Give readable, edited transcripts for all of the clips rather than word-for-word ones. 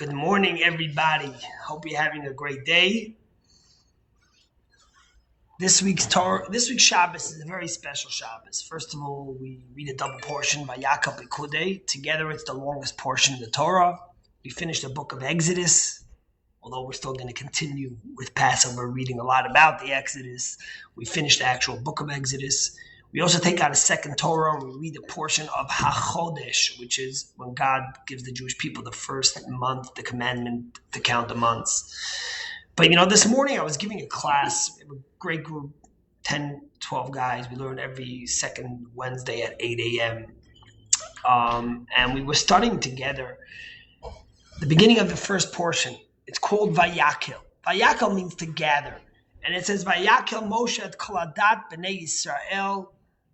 Good morning, everybody. Hope you're having a great day. This week's Shabbos is a very special Shabbos. First of all, we read a double portion by Yaakov Ikudei. Together, it's the longest portion of the Torah. We finished the book of Exodus, although we're still going to continue with Passover, reading a lot about the Exodus. We finished the actual book of Exodus. We also take out a second Torah and we read a portion of HaChodesh, which is when God gives the Jewish people the first month, the commandment to count the months. But, this morning I was giving a class, a great group, 10, 12 guys. We learn every second Wednesday at 8 a.m. And we were studying together the beginning of the first portion. It's called Vayakel. Vayakel means to gather. And it says, Vayakel Moshe et kol adat b'nei Yisrael.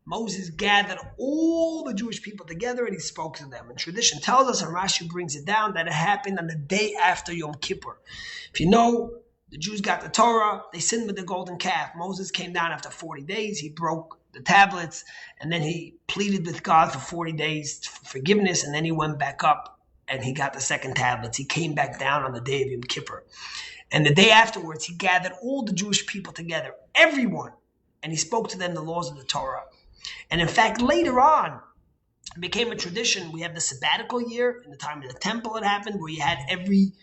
Moses gathered all the Jewish people together and he spoke to them. And tradition tells us, and Rashi brings it down, that it happened on the day after Yom Kippur. If you know, the Jews got the Torah, they sinned with the golden calf. Moses came down after 40 days, he broke the tablets, and then he pleaded with God for 40 days for forgiveness, and then he went back up and he got the second tablets. He came back down on the day of Yom Kippur. And the day afterwards, he gathered all the Jewish people together, everyone, and he spoke to them the laws of the Torah. And in fact, later on, it became a tradition. We have the sabbatical year. In the time of the temple it happened, where you had every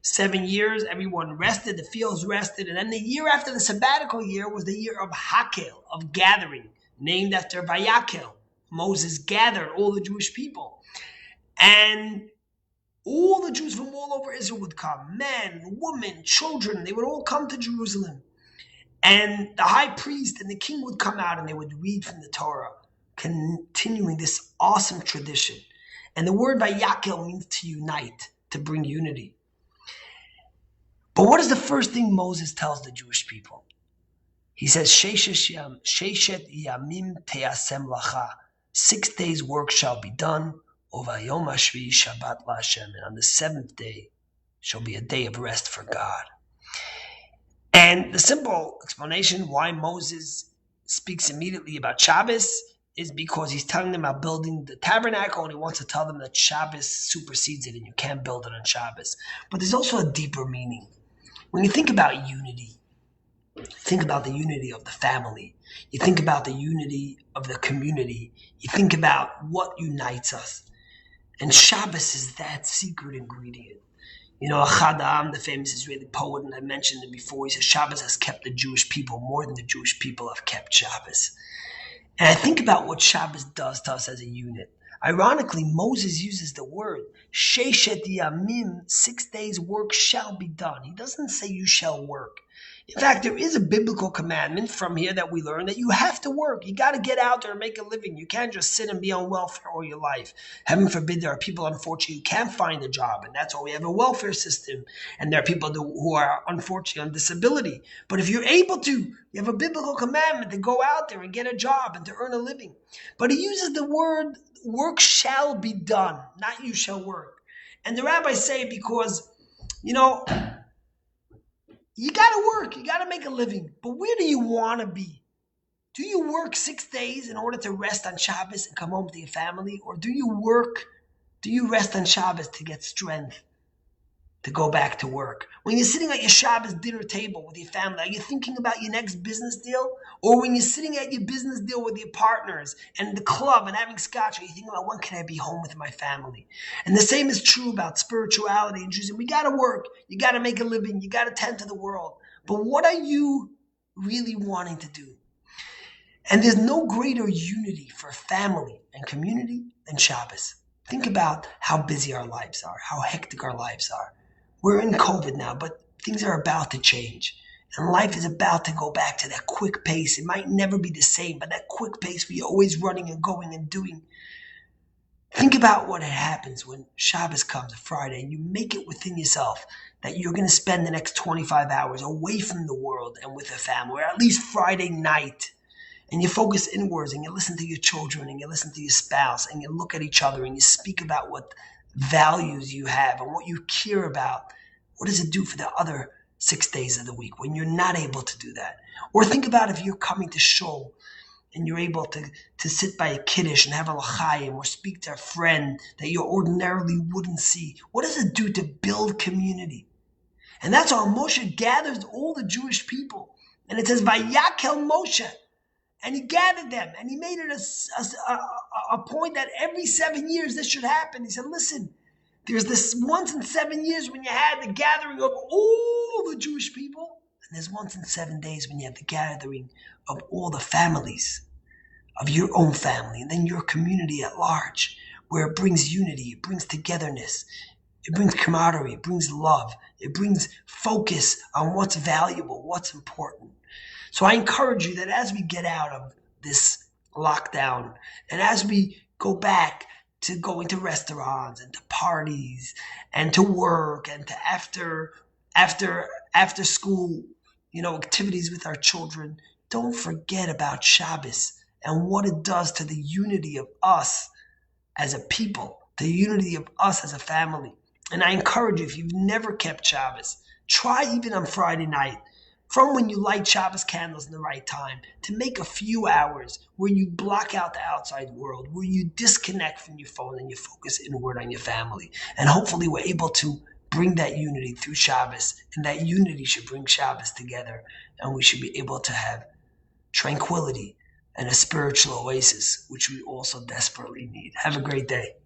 7 years, everyone rested, the fields rested. And then the year after the sabbatical year was the year of Hakel, of gathering, named after Vayakel. Moses gathered all the Jewish people. And all the Jews from all over Israel would come. Men, women, children, they would all come to Jerusalem. And the high priest and the king would come out and they would read from the Torah, continuing this awesome tradition. And the word Vayakel means to unite, to bring unity. But what is the first thing Moses tells the Jewish people? He says, Sheshet yamim te'asem lacha. 6 days work shall be done. Ovayom hashvi Shabbat laHashem. And on the seventh day shall be a day of rest for God. And the simple explanation why Moses speaks immediately about Shabbos is because he's telling them about building the tabernacle, and he wants to tell them that Shabbos supersedes it and you can't build it on Shabbos. But there's also a deeper meaning. When you think about unity, think about the unity of the family. You think about the unity of the community. You think about what unites us. And Shabbos is that secret ingredient. Achad Ha'am, the famous Israeli poet, and I mentioned it before, he says Shabbos has kept the Jewish people more than the Jewish people have kept Shabbos. And I think about what Shabbos does to us as a unit. Ironically, Moses uses the word, Sheshet Yamim, 6 days work shall be done. He doesn't say you shall work. In fact, there is a biblical commandment from here that we learn that you have to work. You got to get out there and make a living. You can't just sit and be on welfare all your life. Heaven forbid, there are people, unfortunately, who can't find a job, and that's why we have a welfare system. And there are people who are, unfortunately, on disability. But if you're able to, you have a biblical commandment to go out there and get a job and to earn a living. But he uses the word, work shall be done, not you shall work. And the rabbis say because, you got to work. You got to make a living. But where do you want to be? Do you work 6 days in order to rest on Shabbos and come home to your family? Or do you rest on Shabbos to get strength to go back to work? When you're sitting at your Shabbos dinner table with your family, are you thinking about your next business deal? Or when you're sitting at your business deal with your partners and the club and having scotch, are you thinking about when can I be home with my family? And the same is true about spirituality and Judaism. We got to work. You got to make a living. You got to tend to the world. But what are you really wanting to do? And there's no greater unity for family and community than Shabbos. Think about how busy our lives are, how hectic our lives are. We're in COVID now, but things are about to change. And life is about to go back to that quick pace. It might never be the same, but that quick pace where you're always running and going and doing. Think about what happens when Shabbos comes, Friday, and you make it within yourself that you're going to spend the next 25 hours away from the world and with a family, or at least Friday night. And you focus inwards and you listen to your children and you listen to your spouse and you look at each other and you speak about what values you have and what you care about. What does it do for the other 6 days of the week when you're not able to do that? Or think about if you're coming to shul and you're able to sit by a kiddush and have a l'chaim or speak to a friend that you ordinarily wouldn't see. What does it do to build community? And that's how Moshe gathers all the Jewish people. And it says, Vayakel Moshe. And he gathered them, and he made it a point that every 7 years this should happen. He said, listen, there's this once in 7 years when you had the gathering of all the Jewish people, and there's once in 7 days when you have the gathering of all the families, of your own family, and then your community at large, where it brings unity, it brings togetherness, it brings camaraderie, it brings love, it brings focus on what's valuable, what's important. So I encourage you that as we get out of this lockdown and as we go back to going to restaurants and to parties and to work and to after school, activities with our children, don't forget about Shabbos and what it does to the unity of us as a people, the unity of us as a family. And I encourage you, if you've never kept Shabbos, try even on Friday night, from when you light Shabbos candles in the right time, to make a few hours where you block out the outside world, where you disconnect from your phone and you focus inward on your family. And hopefully we're able to bring that unity through Shabbos, and that unity should bring Shabbos together, and we should be able to have tranquility and a spiritual oasis, which we also desperately need. Have a great day.